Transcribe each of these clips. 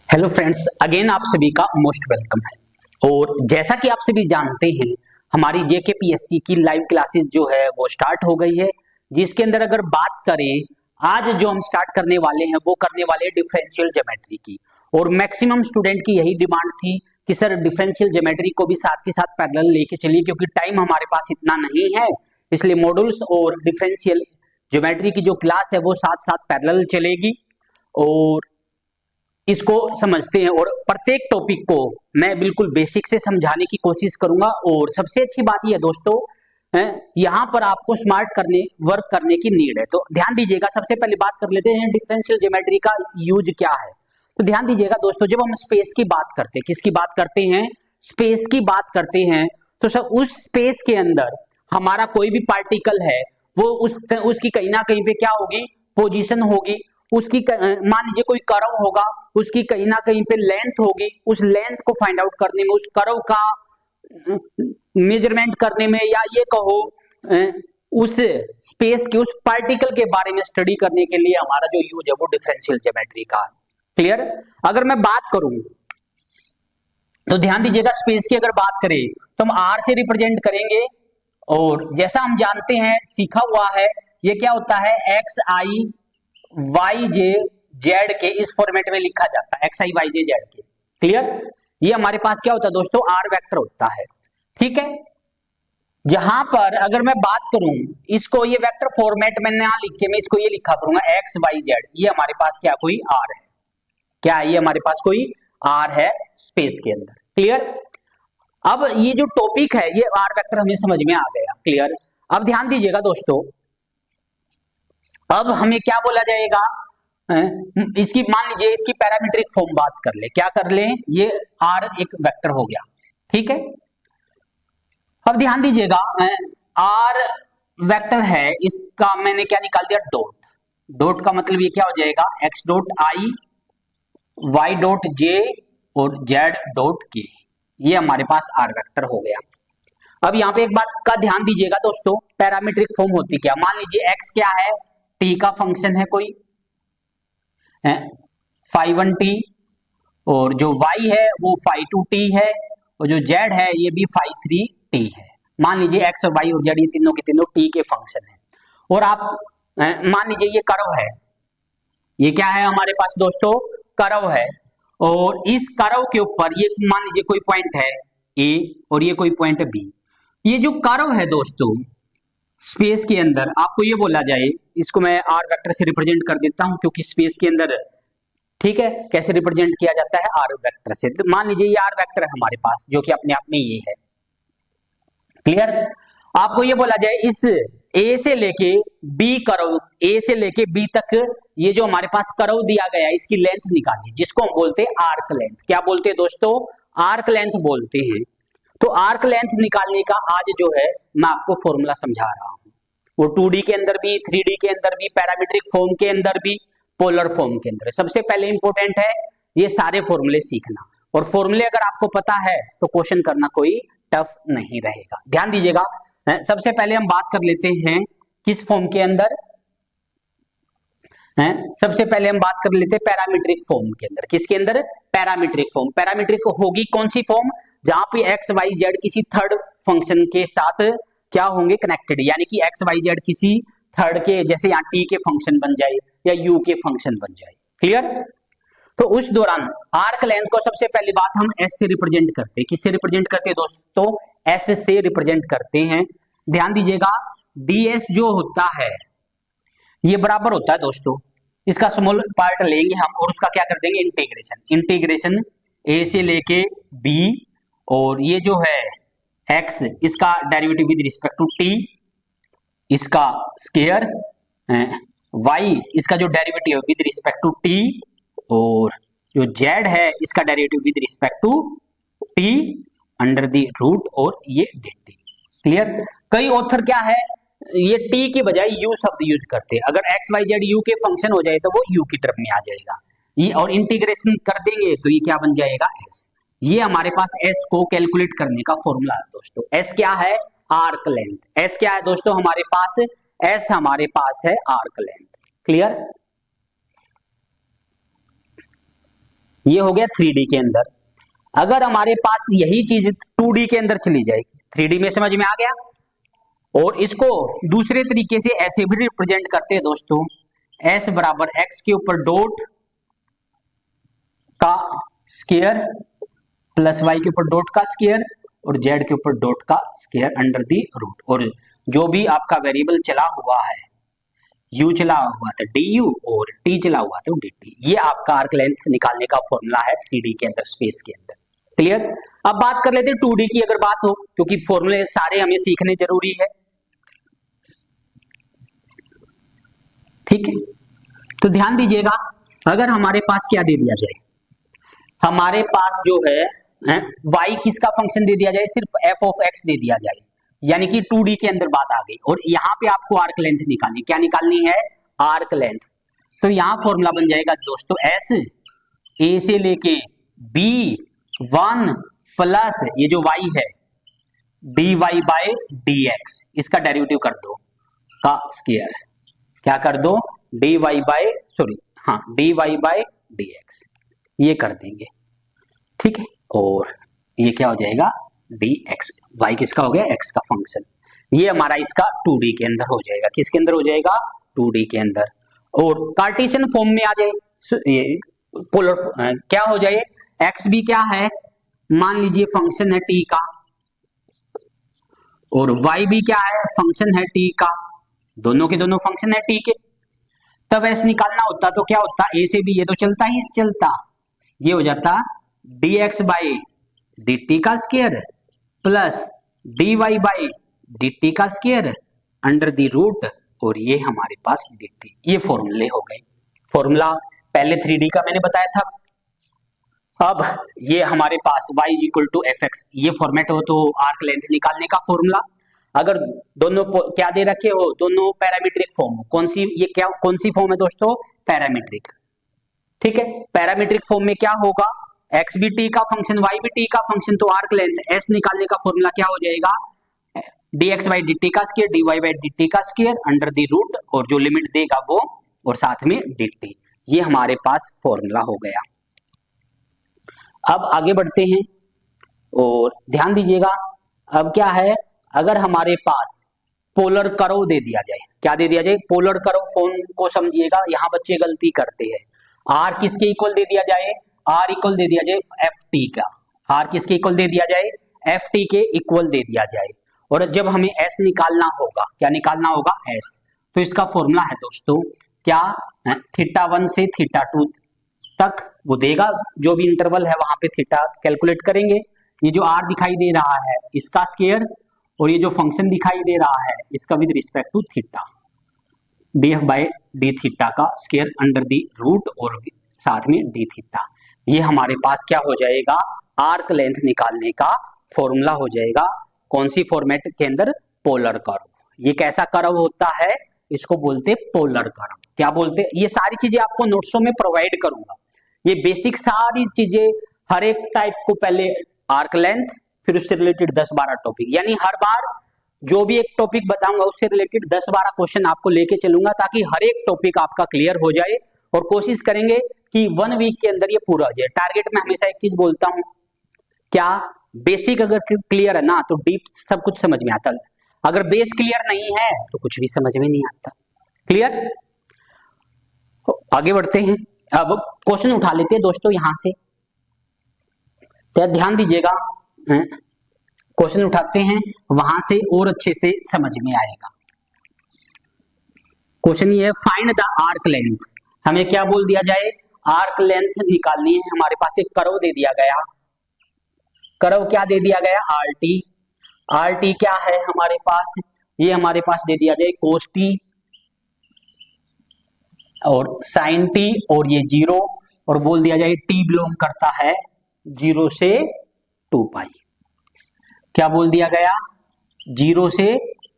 Hello friends, again आप सभी का मोस्ट वेलकम है। और जैसा कि आप सभी जानते हैं, हमारी जेकेपीएससी की लाइव क्लासेस जो है वो स्टार्ट हो गई है, जिसके अंदर अगर बात करें आज जो हम स्टार्ट करने वाले हैं वो करने वाले हैं डिफरेंशियल ज्योमेट्री की। और मैक्सिमम स्टूडेंट की यही डिमांड थी कि सर डिफरेंशियल ज्योमेट्री को भी साथ के साथ पैरेलल लेके चलिए, क्योंकि टाइम हमारे पास इतना नहीं है, इसलिए मॉड्यूल्स और डिफरेंशियल ज्योमेट्री की जो क्लास है वो साथ साथ पैरेलल चलेगी। और इसको समझते हैं और प्रत्येक टॉपिक को मैं बिल्कुल बेसिक से समझाने की कोशिश करूंगा। और सबसे अच्छी बात यह है दोस्तों, यहाँ पर आपको स्मार्ट करने वर्क करने की नीड है, तो ध्यान दीजिएगा। सबसे पहले बात कर लेते हैं डिफरेंशियल ज्योमेट्री का यूज क्या है। तो ध्यान दीजिएगा दोस्तों, जब हम स्पेस की बात करते हैं, किसकी बात करते हैं, स्पेस की बात करते हैं, तो सब उस स्पेस के अंदर हमारा कोई भी पार्टिकल है वो उसकी कहीं ना कहीं पे क्या होगी, पोजीशन होगी। उसकी मान लीजिए कोई कर्व होगा, उसकी कहीं ना कहीं पे लेंथ होगी, उस लेंथ को फाइंड आउट करने में, उस कर्व का मेजरमेंट करने में, या ये कहो उस स्पेस के उस पार्टिकल के बारे में स्टडी करने के लिए हमारा जो यूज है वो डिफरेंशियल ज्योमेट्री का है। क्लियर। अगर मैं बात करूं तो ध्यान दीजिएगा, स्पेस की अगर बात करें तो हम आर से रिप्रेजेंट करेंगे। और जैसा हम जानते हैं, सीखा हुआ है, ये क्या होता है, एक्स आई वाई जे जेड के इस फॉर्मेट में लिखा जाता है, एक्स आई वाई जे जेड के। क्लियर। ये हमारे पास क्या होता है दोस्तों, आर वेक्टर होता है। ठीक है। यहां पर अगर मैं बात करूं, इसको ये वेक्टर फॉर्मेट में ना लिख के मैं इसको ये लिखा करूंगा एक्स वाई जेड, ये हमारे पास क्या कोई आर है, क्या है, ये हमारे पास कोई आर है स्पेस के अंदर। क्लियर। अब ये जो टॉपिक है ये आर वेक्टर हमें समझ में आ गया। क्लियर। अब ध्यान दीजिएगा दोस्तों, अब हमें क्या बोला जाएगा, इसकी मान लीजिए इसकी पैरामीट्रिक फॉर्म बात कर ले, क्या कर ले, ये आर एक वेक्टर हो गया। ठीक है। अब ध्यान दीजिएगा, आर वेक्टर है, इसका मैंने क्या निकाल दिया, डॉट। डॉट का मतलब ये क्या हो जाएगा, x dot i y dot j और जेड डॉट के, ये हमारे पास आर वेक्टर हो गया। अब यहाँ पे एक बात का ध्यान दीजिएगा दोस्तों, पैरामीट्रिक फॉर्म होती क्या, मान लीजिए एक्स क्या है, टी का फंक्शन है कोई, फाइव वन टी, और जो y है वो फाइव टू टी है, और जो z है ये भी फाइव थ्री टी है। मान लीजिए x और y और z ये तीनों के तीनों t के फंक्शन है। और आप मान लीजिए ये कर्व है, ये क्या है हमारे पास दोस्तों, कर्व है। और इस कर्व के ऊपर ये मान लीजिए कोई पॉइंट है a और ये कोई पॉइंट b। ये जो कर्व है दोस्तों स्पेस के अंदर, आपको ये बोला जाए, इसको मैं आर वेक्टर से रिप्रेजेंट कर देता हूं, क्योंकि स्पेस के अंदर, ठीक है, कैसे रिप्रेजेंट किया जाता है, आर वेक्टर से। तो मान लीजिए ये आर वेक्टर है हमारे पास, जो कि अपने आप में ये है। क्लियर। आपको ये बोला जाए इस ए से लेके बी कर्व, ए से लेके बी तक ये जो हमारे पास कर्व दिया गया है, इसकी लेंथ निकालिए, जिसको हम बोलते हैं आर्क लेंथ। क्या बोलते हैं दोस्तों, आर्क लेंथ बोलते हैं। तो आर्क लेंथ निकालने का आज जो है मैं आपको फॉर्मूला समझा रहा हूं, वो 2D के अंदर भी, 3D के अंदर भी, पैरामीट्रिक फॉर्म के अंदर भी, पोलर फॉर्म के अंदर। सबसे पहले इंपॉर्टेंट है ये सारे फॉर्मूले सीखना, और फॉर्मूले अगर आपको पता है तो क्वेश्चन करना कोई टफ नहीं रहेगा। ध्यान दीजिएगा, सबसे पहले हम बात कर लेते हैं किस फॉर्म के अंदर, सबसे पहले हम बात कर लेते हैं पैरामीट्रिक फॉर्म के अंदर। किसके अंदर, पैरामीट्रिक फॉर्म। पैरामीट्रिक होगी कौन सी फॉर्म, जहां पे एक्स वाई जेड किसी थर्ड फंक्शन के साथ क्या होंगे, कनेक्टेड, यानी कि एक्स वाई जेड किसी थर्ड के, जैसे यहाँ टी के फंक्शन बन जाए या यू के फंक्शन बन जाए। क्लियर। तो उस दौरान आर्क लेंथ को सबसे पहली बात हम एस से रिप्रेजेंट करते हैं। किससे रिप्रेजेंट करते हैं दोस्तों, एस से रिप्रेजेंट करते हैं। ध्यान दीजिएगा, ds जो होता है ये बराबर होता है दोस्तों, इसका स्मॉल पार्ट लेंगे हम और उसका क्या कर देंगे, इंटीग्रेशन। इंटीग्रेशन ए से लेके बी, और ये जो है x, इसका derivative with respect to t, इसका स्क्वायर, y इसका जो डेरिवेटिव है विद रिस्पेक्ट टू t, और जो z है इसका derivative with respect to t under the root, और ये dt। क्लियर। कई ऑथर क्या है, ये t की बजाय u शब्द यूज करते हैं। अगर x y z u के फंक्शन हो जाए तो वो u की तरफ में आ जाएगा, ये और इंटीग्रेशन कर देंगे तो ये क्या बन जाएगा, s। ये हमारे पास s को कैलकुलेट करने का फॉर्मूला है दोस्तों। s क्या है, आर्क लेंथ। s क्या है दोस्तों हमारे पास, s हमारे पास है आर्क लेंथ। क्लियर। ये हो गया 3D के अंदर। अगर हमारे पास यही चीज 2D के अंदर चली जाएगी, 3D में समझ में आ गया। और इसको दूसरे तरीके से ऐसे भी रिप्रेजेंट करते हैं दोस्तों, s बराबर x के ऊपर डॉट का स्क्वायर प्लस y के ऊपर डॉट का स्क्वायर और z के ऊपर डॉट का स्क्वायर अंडर दी रूट। और जो भी आपका वेरिएबल चला हुआ है, u चला हुआ था du और t चला हुआ था dt, ये आपका आर्क लेंथ निकालने का फॉर्मूला है 3D के अंदर, स्पेस के अंदर। क्लियर। अब बात कर लेते हैं 2D की अगर बात हो, क्योंकि फॉर्मूले सारे हमें सीखने जरूरी है। ठीक है, तो ध्यान दीजिएगा, अगर हमारे पास क्या दे दिया जाए, हमारे पास जो है y किसका फंक्शन दे दिया जाए, सिर्फ f ऑफ x दे दिया जाए, यानी कि 2D के अंदर बात आ गई। और यहाँ पे आपको आर्क लेंथ निकालनी, क्या निकालनी है, आर्क लेंथ। तो यहाँ फॉर्मूला बन जाएगा दोस्तों s a से लेके b1 प्लस ये जो y है dy बाय dx, इसका डेरिवेटिव कर दो का स्क्वायर, क्या कर दो, dy by dy by dx, ये कर देंगे। ठीक है, और ये क्या हो जाएगा, dx, y किसका हो गया, x का फंक्शन। ये हमारा इसका 2D के अंदर हो जाएगा, किसके अंदर हो जाएगा, 2D के अंदर। और कार्टेशियन फॉर्म में आ जाए, ये पोलर क्या हो जाए, x भी क्या है, मान लीजिए फंक्शन है t का, और y भी क्या है, फंक्शन है t का, दोनों के दोनों फंक्शन है t के। तब ऐसे निकालना होता तो क्या होता, a से भी ये तो चलता ही चलता, ये हो जाता dx बाई dt का square plus dy by dt का स्क्वायर अंडर द रूट, और ये हमारे पास dt। ये फॉर्मूले हो गए। फॉर्मूला पहले 3D का मैंने बताया था। अब ये हमारे पास y इक्वल टू fx, ये फॉर्मेट हो तो आर्क लेंथ निकालने का फॉर्मूला। अगर दोनों क्या दे रखे हो, दोनों पैरामीट्रिक फॉर्म, कौन सी, ये क्या, कौन सी फॉर्म है दोस्तों, पैरामीट्रिक। ठीक है, पैरामीट्रिक फॉर्म में क्या होगा, x भी t का फंक्शन, y भी t का फंक्शन, तो आर्क लेंथ s निकालने का फॉर्मूला क्या हो जाएगा, dx बाई dt का स्क्वायर dy बाई dt का स्क्वायर अंडर द रूट, और जो लिमिट देगा वो, और साथ में dt। ये हमारे पास फॉर्मूला हो गया। अब आगे बढ़ते हैं और ध्यान दीजिएगा, अब क्या है, अगर हमारे पास पोलर कर्व दे दिया जाए, क्या दे दिया जाए, पोलर कर्व फॉर्म को समझिएगा, यहां बच्चे गलती करते हैं। r किसके इक्वल दे दिया जाए, r इक्वल दे दिया जाए ft का, r किसके इक्वल दे दिया जाए, ft के इक्वल दे दिया जाए। और जब हमें s निकालना होगा, क्या निकालना होगा, s, तो इसका फॉर्मूला है दोस्तों क्या, θ1 से θ2 तक वो देगा, जो भी इंटरवल है वहां पे थीटा कैलकुलेट करेंगे। ये जो r दिखाई दे रहा है इसका स्क्वायर, और ये जो फंक्शन दिखाई दे रहा है इसका with respect to theta, df by d theta का स्क्वायर अंडर दी रूट, और साथ में डी थीटा। ये हमारे पास क्या हो जाएगा, आर्क लेंथ निकालने का फॉर्मूला हो जाएगा। कौन सी फॉर्मेट के अंदर, पोलर कर्व। ये कैसा कर्व होता है, इसको बोलते पोलर कर्व। क्या बोलते, ये सारी चीजें आपको नोट्सों में प्रोवाइड करूंगा। ये बेसिक सारी चीजें, हर एक टाइप को पहले आर्क लेंथ, फिर उससे रिलेटेड 10-12 टॉपिक, यानी हर बार जो भी एक टॉपिक बताऊंगा उससे रिलेटेड 10-12 क्वेश्चन आपको लेके चलूंगा, ताकि हर एक टॉपिक आपका क्लियर हो जाए। और कोशिश करेंगे कि 1 वीक के अंदर ये पूरा हो जाए। टारगेट में हमेशा एक चीज बोलता हूं, क्या, बेसिक अगर क्लियर है ना तो डीप सब कुछ समझ में आता है, अगर बेस क्लियर नहीं है तो कुछ भी समझ में नहीं आता। क्लियर, आगे बढ़ते हैं। अब क्वेश्चन उठा लेते हैं दोस्तों यहां से, तो ध्यान दीजिएगा, क्वेश्चन उठाते हैं, वहां से और अच्छे से समझ में आएगा। क्वेश्चन ये है, फाइंड द आर्क लेंथ। हमें क्या बोल दिया जाए, आर्क लेंथ निकालनी है। हमारे पास एक कर्व दे दिया गया, कर्व क्या दे दिया गया, RT। RT क्या है हमारे पास, ये हमारे पास दे दिया जाए cos t और sin t, और ये 0, और बोल दिया जाए t बिलोंग करता है 0 से 2 पाई। क्या बोल दिया गया, 0 से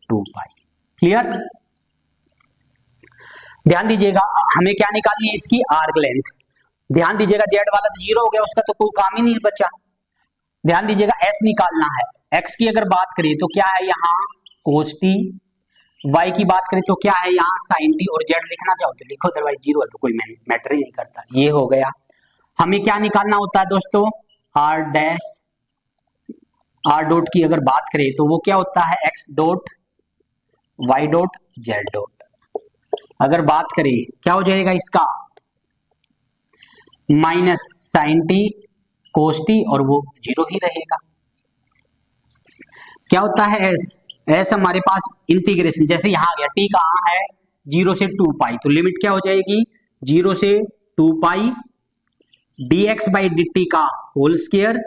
2 पाई। क्लियर, ध्यान दीजिएगा, हमें क्या निकालनी है, इसकी आर्क लेंथ। ध्यान दीजिएगा, z वाला तो 0 हो गया, उसका तो कोई काम ही नहीं बचा। ध्यान दीजिएगा, s निकालना है। x की अगर बात करें तो क्या है यहाँ cos t, y की बात करें तो क्या है यहाँ sin t, और z लिखना चाहो तो लिखो, अदरवाइज 0 है तो कोई मैटर ही नहीं करता। ये हो गया। हमें क्या निकालना होता है दोस्तों, आर डैश आर डॉट की अगर बात करें तो वो क्या होता है, x dot y dot z dot. अगर बात करें क्या हो जाएगा इसका, minus sine t cos t, और वो जीरो ही रहेगा। क्या होता है एस, एस हमारे पास इंटीग्रेशन, जैसे यहां आ गया टी कहां है, 0 से 2 पाई, तो लिमिट क्या हो जाएगी 0 से 2 पाई dx बाई dt का whole square,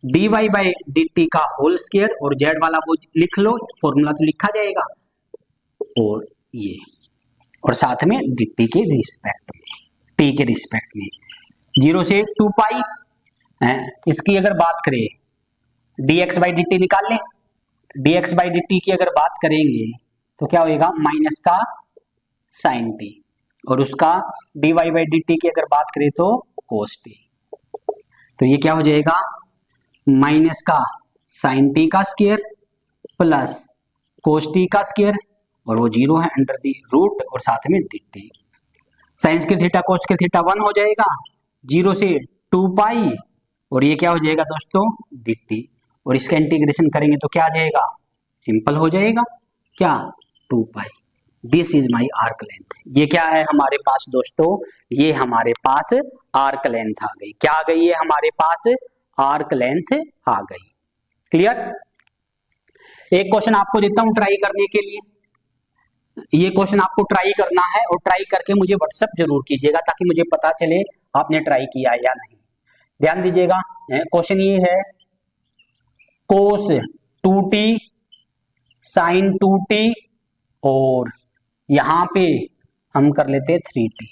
dy by dt का होल स्क्वायर, और z वाला वो लिख लो, फॉर्मूला तो लिखा जाएगा, और ये, और साथ में dt के रिस्पेक्ट में, t के रिस्पेक्ट में 0 से 2 पाई है। इसकी अगर बात करें dx बाई dt निकाल लें, dx बाई dt की अगर बात करेंगे तो क्या होएगा, माइनस का साइन टी, और उसका dy बाई dt की अगर बात करें तो कोस टी, तो ये क्या हो जाएगा, माइनस का साइन टी का स्क्वायर प्लस कोस टी का स्क्वायर, और वो जीरो है अंडर दी रूट, और साथ में dt, साइन के थीटा कोस के थीटा 1 हो जाएगा, 0 से 2 पाई, और ये क्या हो जाएगा दोस्तों dt, और इसका इंटीग्रेशन करेंगे तो क्या आ जाएगा, सिंपल हो जाएगा, क्या 2 pi. This is my arc length. ये क्या है हमारे पास दोस्तों, ये हमारे पास आर्क लेंथ आ गई। क्या आ गई है हमारे पास, आर्क लेंथ आ गई। क्लियर। एक क्वेश्चन आपको देता हूं ट्राई करने के लिए, ये क्वेश्चन आपको ट्राई करना है, और ट्राई करके मुझे व्हाट्सएप जरूर कीजिएगा ताकि मुझे पता चले आपने ट्राई किया या नहीं। ध्यान दीजिएगा, क्वेश्चन ये है, कोस 2t साइन 2t, और यहां पे हम कर लेते हैं 3t।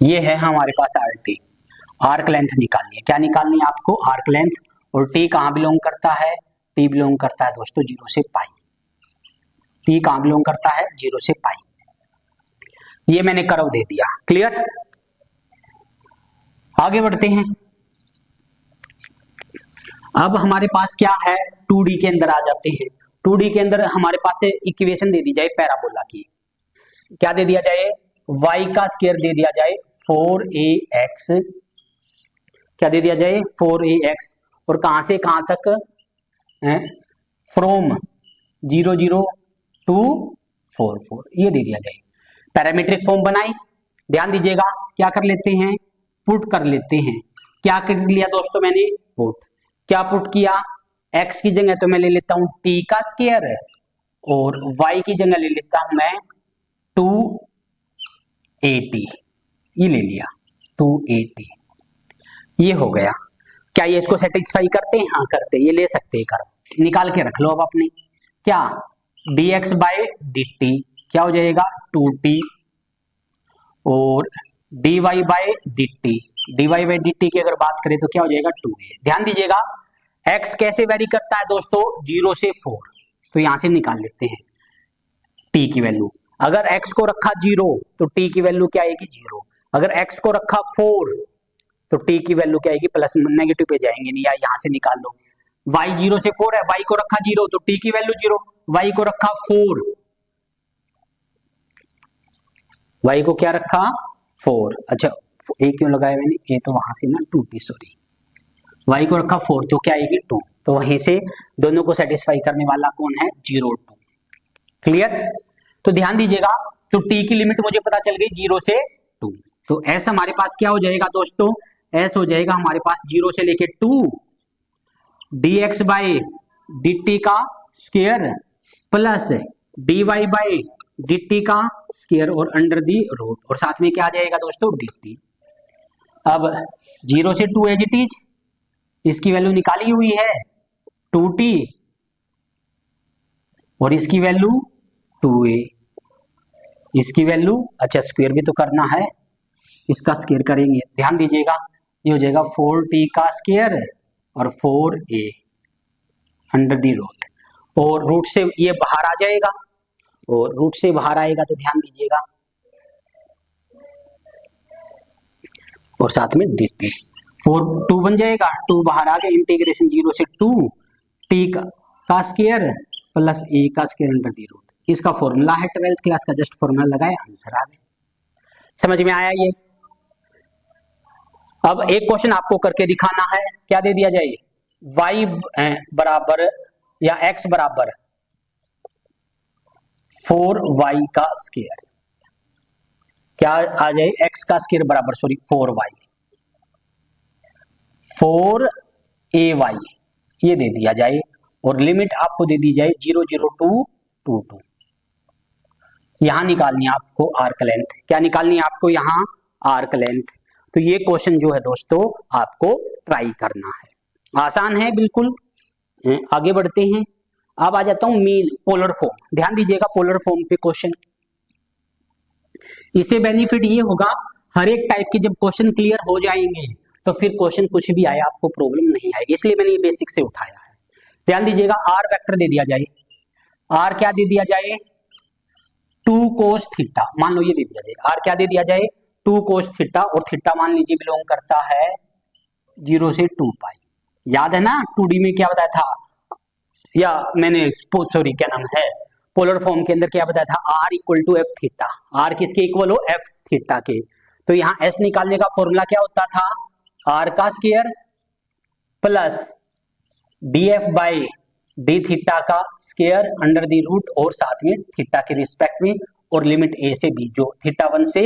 ये है हमारे पास RT, आर्क लेंथ निकालनी है। क्या निकालनी है आपको, आर्क लेंथ, और t कहां बिलोंग करता है, t बिलोंग करता है दोस्तों 0 से पाई, t कहां बिलोंग करता है 0 से पाई। ये मैंने कर्व दे दिया। क्लियर। आगे बढ़ते हैं। अब हमारे पास क्या है, 2D के अंदर आ जाते हैं। 2D के अंदर हमारे पास इक्वेशन दे दी जाए पैराबोला की, क्या दे दिया जाए, y का स्क्वायर दे दिया जाए 4ax, क्या दे दिया जाए 4ax, और कहां से कहां तक, फ्रॉम 0 0 टू 4 4, ये दे दिया जाए। पैरामीट्रिक फॉर्म बनाई, ध्यान दीजिएगा, क्या कर लेते हैं, पुट कर लेते हैं। क्या कर लिया दोस्तों मैंने, पुट। क्या पुट किया, x की जगह तो मैं ले लेता हूं t का स्क्वायर, और y की जगह ले लेता हूं मैं 2at, ये ले लिया 2at, ये हो गया। क्या ये इसको सेटिस्फाई करते हैं, हाँ करते, ये ले सकते हैं, कर निकाल के रख लो अब अपने। क्या dx बाय dt क्या हो जाएगा 2t, और dy बाय dt की अगर बात करें तो क्या हो जाएगा 2a। ध्यान दीजिएगा, x कैसे वेरी करता है दोस्तों, 0 से 4, तो यहां से निकाल लेते हैं t की वैल्यू। अगर x को रखा 0 तो t की वैल्यू क्या आएगी 0, अगर x को रखा 4 तो t की वैल्यू क्या आएगी, प्लस नेगेटिव पे जाएंगे नहीं, या यहां से निकाल लो। y 0 से 4 है, y को रखा 0 तो t की वैल्यू 0, y को रखा 4, y को क्या रखा 4, अच्छा a क्यों लगाया मैंने, a तो वहां से ना 2t, सॉरी, y को रखा 4 तो क्या आएगी 2, तो वहीं से दोनों को सेटिस्फाई करने वाला कौन है 0 2। क्लियर। तो ध्यान दीजिएगा, तो t की लिमिट मुझे पता चल गई 0 से 2, तो s हमारे पास क्या हो जाएगा दोस्तों, s हो जाएगा हमारे पास 0 से लेके 2 dx बाई dt का square plus dy by dt का स्क्वायर, और अंडर दी रूट, और साथ में क्या आ जाएगा दोस्तों dt। अब 0 से 2 एज इट इज, इसकी वैल्यू निकाली हुई है 2t, और इसकी वैल्यू 2a, इसकी वैल्यू, अच्छा स्क्वायर भी तो करना है, इसका स्क्वायर करेंगे। ध्यान दीजिएगा, ये हो जाएगा 4t का स्क्वायर और 4a अंडर दी रूट, और रूट से ये बाहर आ जाएगा, और रूट से बाहर आएगा तो ध्यान दीजिएगा, और साथ में dt, 4 2 बन जाएगा, 2 बाहर आ गया, इंटीग्रेशन 0 से 2 t का स्क्वायर प्लस a का स्क्वायर अंडर दी रूट। इसका फॉर्मूला है 12th क्लास का, जस्ट फॉर्मूला लगाया आंसर आ गया। समझ में आया ये? अब एक क्वेश्चन आपको करके दिखाना है, क्या दे दिया जाए, y बराबर या x बराबर 4y का स्क्वायर, क्या आ जाए, x का स्क्वायर बराबर 4y 4ay ये दे दिया जाए, और लिमिट आपको दे दी जाए 0 0 2 2 2। यहां निकालनी है आपको आर्क लेंथ, क्या निकालनी है आपको यहाँ आर्क लेंथ। तो ये क्वेश्चन जो है दोस्तों आपको ट्राई करना है, आसान है बिल्कुल। आगे बढ़ते हैं, अब आ जाता हूं मीन पोलर फॉर्म। ध्यान दीजिएगा पोलर फॉर्म पे क्वेश्चन, इससे बेनिफिट ये होगा हर एक टाइप के जब क्वेश्चन क्लियर हो जाएंगे तो फिर क्वेश्चन कुछ भी आए आपको प्रॉब्लम नहीं आएगी, इसलिए मैंने ये बेसिक से उठाया है। ध्यान दीजिएगा आर वेक्टर दे दिया जाए, आर क्या दे दिया जाए 2 cos थीटा, मान लो ये दे दिया जाए, आर क्या दे दिया जाए 2 cos थीटा, और थीटा मान लीजिए बिलोंग करता है 0 से 2 पाई। याद है ना 2D में क्या बताया था, या मैंने सॉरी क्या नाम है पोलर फॉर्म के अंदर क्या बताया था, r equal to f theta, r किसके इक्वल हो एफ थीटा के। तो यहाँ एस निकालने का फॉर्मूला क्या होता था, आर का square plus D F by D theta का स्क्वायर अंडर दी रूट, और साथ में थीटा के रिस्पेक्ट में, और लिमिट ए से बी जो थीटा 1 से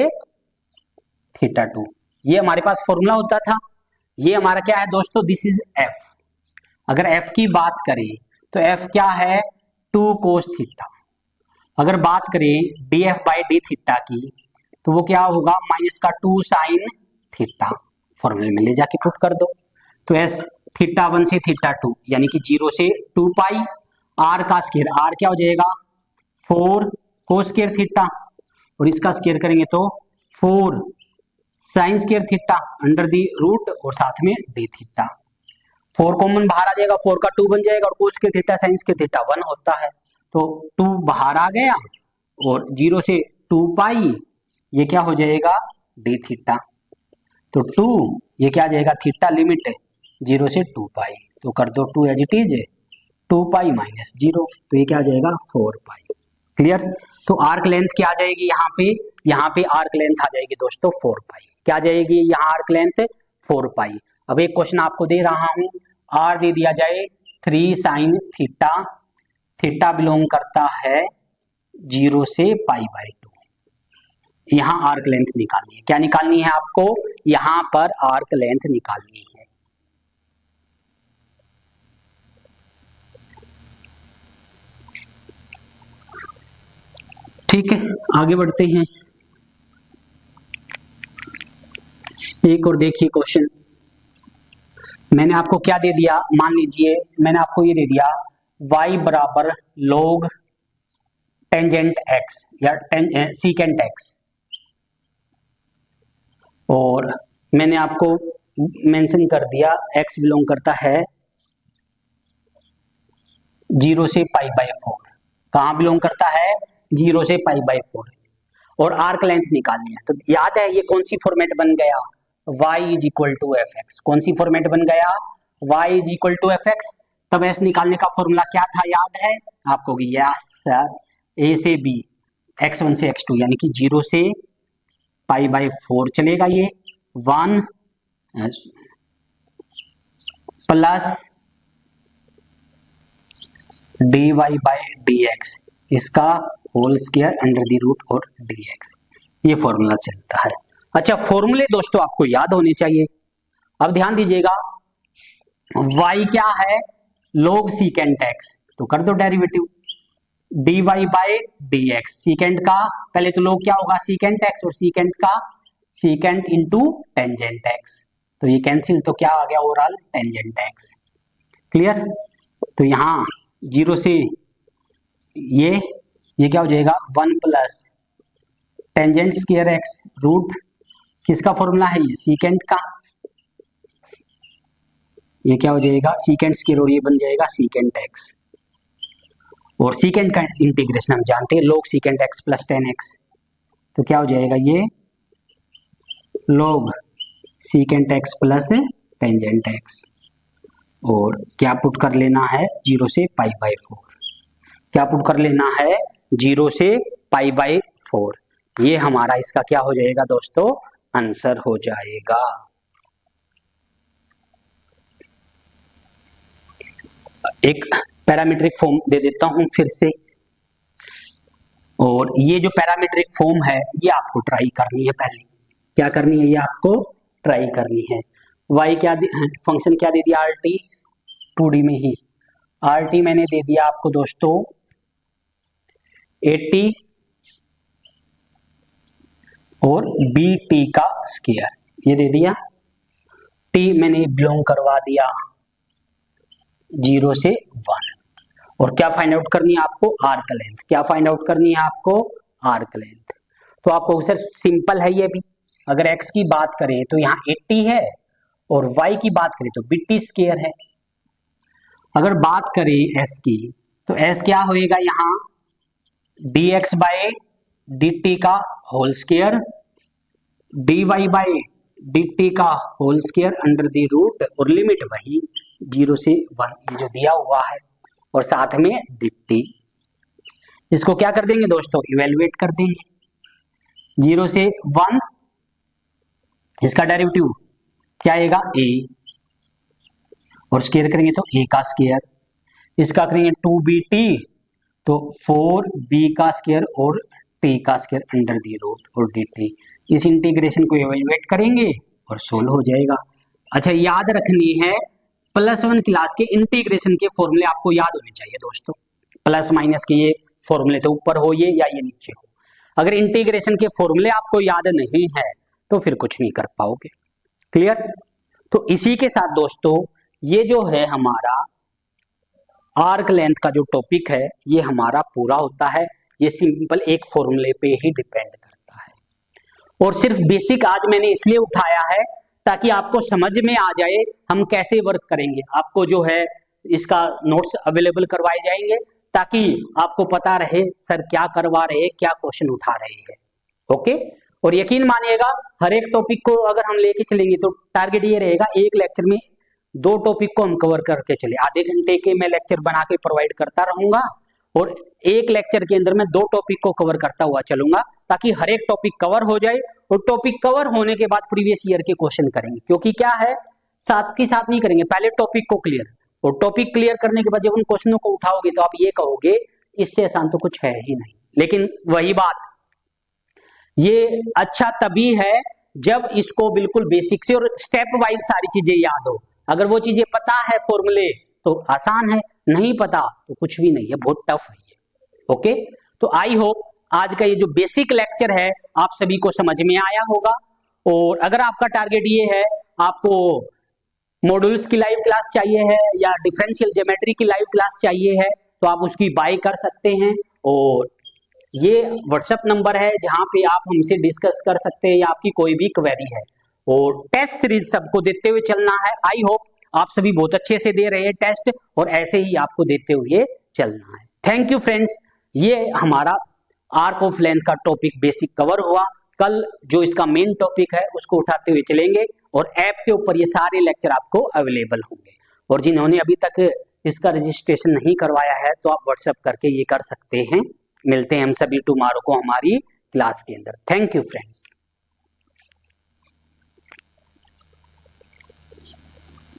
थीटा 2, ये हमारे पास फॉर्मूला होता था। ये हमारा क्या है दोस्तों, दिस इज एफ। अगर एफ की बात करें तो एफ क्या है 2 cos थीटा। अगर बात करें D F by D theta की तो वो क्या होगा माइनस का 2 साइन थीटा, फॉर्मूले में ले जाके पुट कर दो। तो एस थीटा 1 से थीटा 2 यानी कि 0 से 2 पाई, आर का स्क्वायर, आर क्या हो जाएगा 4 cos स्क्वायर थीटा, और इसका स्क्वायर करेंगे तो 4 sine square theta under the root, और साथ में डी थीटा। 4 कॉमन बाहर आ जाएगा, 4 का 2 बन जाएगा, और cos square theta sine square theta 1 होता है, तो 2 बाहर आ गया, और 0 से 2 पाई ये क्या हो जाएगा डी थीटा। तो 2 ये क्या आ जाएगा थीटा लिमिट है 0 से 2 पाई, तो कर दो 2 as it is 2 pi minus 0, तो ये क्या आ जाएगा 4 पाई। क्लियर? तो आर्क लेंथ क्या आ जाएगी यहाँ पे आर्क लेंथ आ जाएगी दोस्तों 4 पाई। क्या आ जाएगी यहाँ आर्क लेंथ 4 पाई। अब एक क्वेश्चन आपको दे रहा हूं, आर दे दिया जाए 3 साइन थीटा, थीटा बिलोंग करता है 0 से पाई बाई 2। यहां आर्क लेंथ निकालनी है, क्या निकालनी है आपको, यहां पर आर्क लेंथ निकालनी है। ठीक है आगे बढ़ते हैं, एक और देखिए क्वेश्चन। मैंने आपको क्या दे दिया, मान लीजिए मैंने आपको ये दे दिया y बराबर log टेंजेंट x या सीकेंट x, और मैंने आपको मेंशन कर दिया x बिलोंग करता है 0 से पाई बाई 4। कहां बिलोंग करता है 0 से पाई बाई 4, और आर्क लेंथ निकालनी है। तो याद है ये कौन सी फॉर्मेट बन गया, y is equal to f x, कौन सी फॉर्मेट बन गया y is equal to f x. तब एस निकालने का फॉर्मूला क्या था याद है आपको, सर ए से बी x1 से x2 यानी कि 0 से पाई बाई 4 चलेगा, ये 1 plus D Y by D X, इसका whole square under the root और dx, ये फॉर्मूला चलता है। अच्छा फॉर्मूले दोस्तों आपको याद होने चाहिए। अब ध्यान दीजिएगा y क्या है log सीकेंट x, तो कर दो derivative dy by dx, secant का पहले तो log क्या होगा सीकेंट x, और सीकेंट का सीकेंट इंटू टेंजेंट x, तो ये कैंसिल, तो क्या आ गया ओवरऑल टेंजेंट x। क्लियर? तो यहाँ 0 से ये क्या हो जाएगा 1 plus tangent square x root, किसका फॉर्मूला है ये सीकेंट का, ये क्या हो जाएगा सीकेंट स्क्वायर, और ये बन जाएगा सीकेंट x, और सीकेंट का इंटीग्रेशन हम जानते हैं log secant x plus 10x, तो क्या हो जाएगा ये log secant x plus tangent x, और क्या पुट कर लेना है 0 से पाई बाई 4, क्या पुट कर लेना है 0 से पाई बाई 4, ये हमारा इसका क्या हो जाएगा दोस्तों, आंसर हो जाएगा। एक पैरामीट्रिक फॉर्म दे देता हूं फिर से, और ये जो पैरामीट्रिक फॉर्म है ये आपको ट्राई करनी है। पहले क्या करनी है, ये आपको ट्राई करनी है। y क्या फंक्शन क्या दे दिया, rt 2D में ही rt मैंने दे दिया आपको दोस्तों 80 और bt का स्क्वायर ये दे दिया, t मैंने बिलोंग करवा दिया 0 से 1, और क्या फाइंड आउट करनी है आपको, आर्क लेंथ। क्या फाइंड आउट करनी है आपको, आर्क लेंथ। तो आपको सर सिंपल है ये भी। अगर x की बात करें तो यहाँ 80 है, और y की बात करें तो bt स्क्वायर है। अगर बात करें s की तो s क्या होएगा यहाँ dx बाय dt का whole square, dy by dt का whole square under the root, और लिमिट वही 0 से 1 ये जो दिया हुआ है, और साथ में dt। इसको क्या कर देंगे दोस्तों, इवेलुएट कर देंगे 0 से 1, इसका डेरिवेटिव क्या आएगा a, और स्क्वायर करेंगे तो a का स्क्वायर, इसका करेंगे 2bt तो 4b का स्क्वायर और t का स्क्वायर अंडर दी रूट और dt। इस इंटीग्रेशन को इवेलुएट करेंगे और सोल्व हो जाएगा। अच्छा याद रखनी है +1 क्लास के इंटीग्रेशन के फॉर्मूले आपको याद होने चाहिए दोस्तों। प्लस माइनस के ये फॉर्मूले तो ऊपर हो ये या ये नीचे हो। अगर इंटीग्रेशन के फॉर्मूले आपको याद नहीं है तो फिर कुछ नहीं कर पाओगे। क्लियर। तो इसी के साथ दोस्तों ये जो है हमारा आर्क लेंथ का जो टॉपिक है ये हमारा पूरा होता है। ये सिंपल एक फॉर्मूले पे ही डिपेंड करता है, और सिर्फ बेसिक आज मैंने इसलिए उठाया है ताकि आपको समझ में आ जाए हम कैसे वर्क करेंगे। आपको जो है इसका नोट्स अवेलेबल करवाए जाएंगे ताकि आपको पता रहे सर क्या करवा रहे हैं, क्या क्वेश्चन उठा रहे हैं। ओके। और यकीन मानिएगा हर एक टॉपिक को अगर हम लेके चलेंगे तो टारगेट ये रहेगा एक लेक्चर में 2 टॉपिक को हम कवर करके चले। आधे घंटे के मैं लेक्चर बना के प्रोवाइड करता रहूंगा और एक लेक्चर के अंदर मैं 2 टॉपिक को कवर करता हुआ चलूंगा ताकि हर एक टॉपिक कवर हो जाए। और टॉपिक कवर होने के बाद प्रीवियस ईयर के क्वेश्चन करेंगे, क्योंकि क्या है साथ के साथ नहीं करेंगे, पहले टॉपिक को क्लियर, और टॉपिक क्लियर करने के बाद जब उन क्वेश्चनों को उठाओगे तो आप ये कहोगे इससे आसान तो कुछ है ही नहीं। लेकिन वही बात, ये अच्छा तभी है जब इसको बिल्कुल बेसिक से और स्टेप वाइज सारी चीजें याद हो। अगर वो चीजें पता है फॉर्मूले तो आसान है, नहीं पता तो कुछ भी नहीं है, बहुत टफ है ये। ओके। तो आई होप आज का ये जो बेसिक लेक्चर है आप सभी को समझ में आया होगा। और अगर आपका टारगेट ये है आपको मॉड्यूल्स की लाइव क्लास चाहिए है या डिफरेंशियल ज्योमेट्री की लाइव क्लास चाहिए है तो आप उसकी बाय कर सकते हैं। और ये व्हाट्सएप नंबर है जहां पे आप हमसे डिस्कस कर सकते हैं या आपकी कोई भी क्वेरी है। और टेस्ट सीरीज सबको देते हुए चलना है। आई होप आप सभी बहुत अच्छे से दे रहे हैं टेस्ट, और ऐसे ही आपको देते हुए चलना है। Thank you friends. ये हमारा आर्क ऑफ लेंथ का टॉपिक बेसिक कवर हुआ। कल जो इसका मेन टॉपिक है उसको उठाते हुए चलेंगे, और ऐप के ऊपर ये सारे लेक्चर आपको अवेलेबल होंगे। और जिन्होंने अभी तक इसका रजिस्ट्रेशन नहीं करवाया है तो आप व्हाट्सएप करके ये कर सकते हैं। मिलते हैं हम सभी टुमारो को हमारी क्लास के अंदर। Thank you friends.